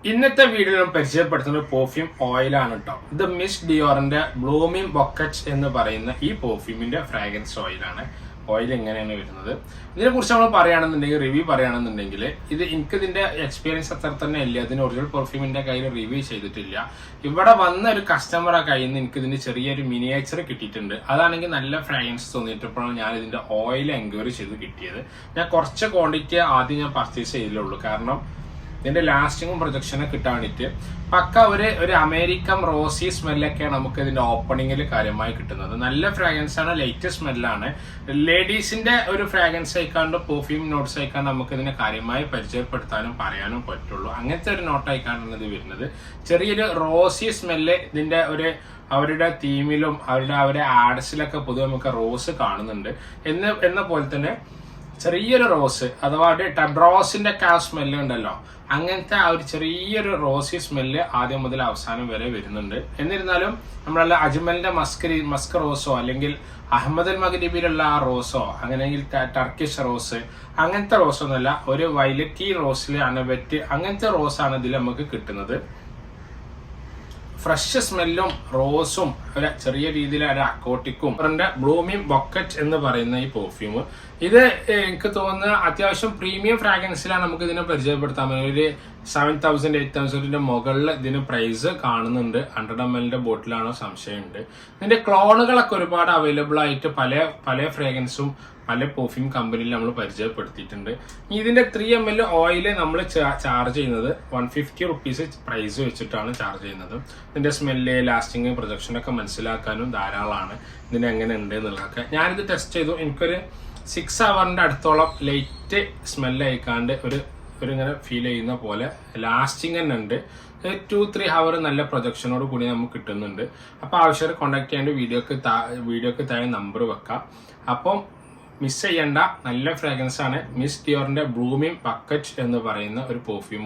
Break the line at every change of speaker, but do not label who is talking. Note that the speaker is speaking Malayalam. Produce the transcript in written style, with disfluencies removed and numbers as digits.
ഇന്നത്തെ വീഡിയോയിൽ പരിചയപ്പെടുത്തുന്ന പെർഫ്യൂം ഓയിലാണ് കേട്ടോ. ഇത് മിസ് ഡിയോറിന്റെ ബ്ലൂമിംഗ് ബൊക്കറ്റ് എന്ന് പറയുന്ന ഈ പെർഫ്യൂമിന്റെ ഫ്രാഗ്രൻസ് ഓയിലാണ്. ഓയിൽ എങ്ങനെയാണ് വരുന്നത് ഇതിനെ കുറിച്ച് നമ്മൾ പറയുകയാണെന്നുണ്ടെങ്കിൽ, റിവ്യൂ പറയുകയാണെന്നുണ്ടെങ്കിൽ, എനിക്കിതിന്റെ എക്സ്പീരിയൻസ് അത്ര തന്നെ ഇല്ല. ഇതിന് ഒറിജിനൽ പെർഫ്യൂമിന്റെ കയ്യിൽ റിവ്യൂ ചെയ്തിട്ടില്ല. ഇവിടെ വന്ന ഒരു കസ്റ്റമറെ കയ്യിൽ നിന്ന് എനിക്ക് ഇതിന്റെ ചെറിയൊരു മിനിയേച്ചർ കിട്ടിയിട്ടുണ്ട്. അതാണെങ്കിൽ നല്ല ഫ്രാഗ്രൻസ് തോന്നിയിട്ടപ്പോഴാണ് ഞാൻ ഇതിന്റെ ഓയിൽ എൻക്വയറി ചെയ്ത് കിട്ടിയത്. ഞാൻ കുറച്ച് ക്വാണ്ടിറ്റി ആദ്യം ഞാൻ പർച്ചേസ് ചെയ്തിട്ടുള്ളൂ. കാരണം ഇതിന്റെ ലാസ്റ്റിങ്ങും പ്രൊജക്ഷനും കിട്ടാൻ വേണ്ടിയിട്ട് പക്ക ഒരു അമേരിക്കൻ റോസി സ്മെല്ലൊക്കെയാണ് നമുക്ക് ഇതിന്റെ ഓപ്പണിങ്ങിൽ കാര്യമായി കിട്ടുന്നത്. നല്ല ഫ്രാഗ്രൻസ് ആണ്, ലൈറ്റ് സ്മെല്ലാണ്. ലേഡീസിന്റെ ഒരു ഫ്രാഗ്രൻസ് ആയിക്കാണ്ട് പെർഫ്യൂം നോട്ട്സ് ആയിക്കാണ്ട് നമുക്ക് ഇതിനെ കാര്യമായി പരിചയപ്പെടുത്താനും പറയാനും പറ്റുള്ളൂ. അങ്ങനത്തെ ഒരു നോട്ടായിക്കാണ്ടാണ് ഇത് വരുന്നത്. ചെറിയൊരു റോസി സ്മെല്ല് ഇതിന്റെ അവരുടെ തീമിലും അവരുടെ ആഡ്സിലൊക്കെ പൊതുവെ നമുക്ക് റോസ് കാണുന്നുണ്ട്. എന്ന പോലെ തന്നെ ചെറിയൊരു റോസ് അഥവാ ടബ്രോസിന്റെ ഒക്കെ ആ സ്മെല്ല് ഉണ്ടല്ലോ, അങ്ങനത്തെ ആ ഒരു ചെറിയൊരു റോസി സ്മെല്ല് ആദ്യം മുതൽ അവസാനം വരെ വരുന്നുണ്ട്. എന്നിരുന്നാലും നമ്മളല്ല അജ്മലിന്റെ മസ്ക് റോസോ അല്ലെങ്കിൽ അഹമ്മദ് അൽ മഗ്രിബിലുള്ള ആ റോസോ അങ്ങനെയെങ്കിൽ ടർക്കിഷ് റോസ് അങ്ങനത്തെ റോസൊന്നുമല്ല. ഒരു വയലറ്റി റോസിലെ അനബറ്റ് അങ്ങനത്തെ റോസാണ് ഇതിൽ നമുക്ക് കിട്ടുന്നത്. ഫ്രഷ് സ്മെല്ലും റോസും ഒരു ചെറിയ രീതിയിൽ ഒരു അക്കോട്ടിക്കും ബ്ലൂമിംഗ് ബൊക്കറ്റ് എന്ന് പറയുന്ന ഈ പെർഫ്യൂം, ഇത് എനിക്ക് തോന്നുന്നത് അത്യാവശ്യം പ്രീമിയം ഫ്രാഗ്രൻസിലാണ് നമുക്ക് ഇതിനെ പരിചയപ്പെടുത്താൻ പറ്റും. ഒരു 7,000 8,000 മുകളിൽ ഇതിന് പ്രൈസ് കാണുന്നുണ്ട്. 100 ml ബോട്ടിലാണോ സംശയമുണ്ട്. ഇതിന്റെ ക്ലോണുകളൊക്കെ ഒരുപാട് അവൈലബിൾ ആയിട്ട് പല ഫ്രാഗ്രൻസും പല പെർഫ്യൂം കമ്പനിയിൽ നമ്മൾ പരിചയപ്പെടുത്തിയിട്ടുണ്ട്. ഇതിന്റെ 3 ml ഓയിൽ നമ്മൾ ചാർജ് ചെയ്യുന്നത് 150 റുപ്പീസ് പ്രൈസ് വെച്ചിട്ടാണ് ചാർജ് ചെയ്യുന്നത്. ഇതിന്റെ സ്മെല്ല്, ലാസ്റ്റിങ്, പ്രൊജക്ഷൻ ഒക്കെ മനസ്സിലാക്കാനും ധാരാളമാണ്. ഇതിന് എങ്ങനെ ഉണ്ട് എന്നുള്ളതൊക്കെ ഞാനിത് ടെസ്റ്റ് ചെയ്തു. എനിക്കൊരു 6 hours അടുത്തോളം ലൈറ്റ് സ്മെല്ല് അയക്കാണ്ട് ഒരു ഇങ്ങനെ ഫീൽ ചെയ്യുന്ന പോലെ ലാസ്റ്റിംഗ് തന്നെ ഉണ്ട്. 2-3 hours നല്ല പ്രൊജക്ഷനോട് കൂടി നമുക്ക് കിട്ടുന്നുണ്ട്. അപ്പോൾ ആവശ്യം കോൺടാക്ട് ചെയ്യാണ്ട് വീഡിയോക്ക് താഴെ നമ്പർ വെക്കാം. അപ്പം മിസ് ചെയ്യേണ്ട നല്ല ഫ്രാഗ്രൻസ് ആണ് മിസ് ഡിയോറിന്റെ ബ്ലൂമിംഗ് ബക്കറ്റ് എന്ന് പറയുന്ന ഒരു പെർഫ്യൂം.